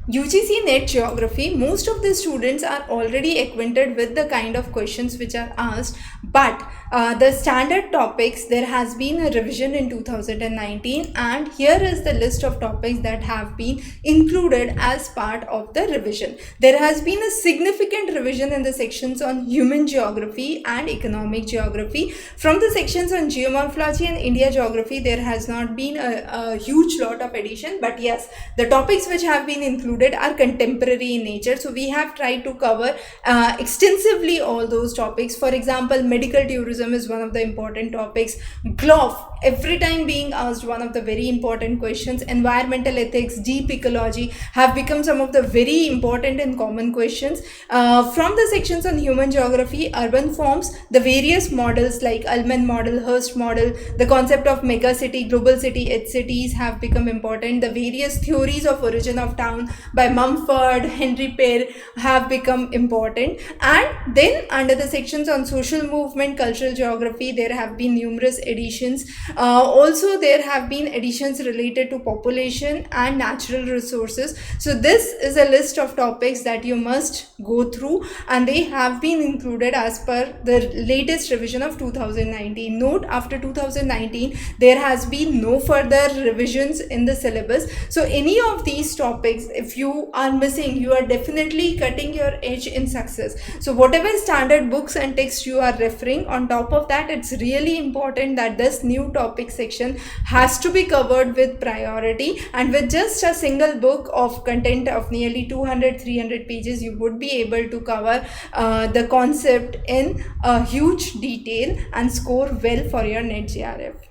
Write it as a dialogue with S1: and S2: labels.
S1: UGC NET Geography, most of the students are already acquainted with the kind of questions which are asked, but the standard topics, there has been a revision in 2019, and here is the list of topics that have been included as part of the revision. There has been a significant revision in the sections on human geography and economic geography. From the sections on geomorphology and India geography, there has not been a huge lot of addition, but yes, the topics which have been included are contemporary in nature, so we have tried to cover extensively all those topics. For example, medical tourism is one of the important topics. GLOF, every time being asked, one of the very important questions. Environmental ethics, deep ecology have become some of the very important and common questions. From the sections on human geography, urban forms, the various models like Ullman model, Hearst model, the concept of mega city, global city, edge cities have become important. The various theories of origin of town by Mumford, Henry Pear have become important. And then under the sections on social movement, cultural geography, there have been numerous additions. Also there have been additions related to population and natural resources. So this is a list of topics that you must go through, and they have been included as per the latest revision of 2019. Note, after 2019 there has been no further revisions in the syllabus, so any of these topics, if you are missing, you are definitely cutting your edge in success. So whatever standard books and texts you are referring, on top of that, it's really important that this new topic section has to be covered with priority, and with just a single book of content of nearly 200-300 pages, you would be able to cover the concept in a huge detail and score well for your NET GRF.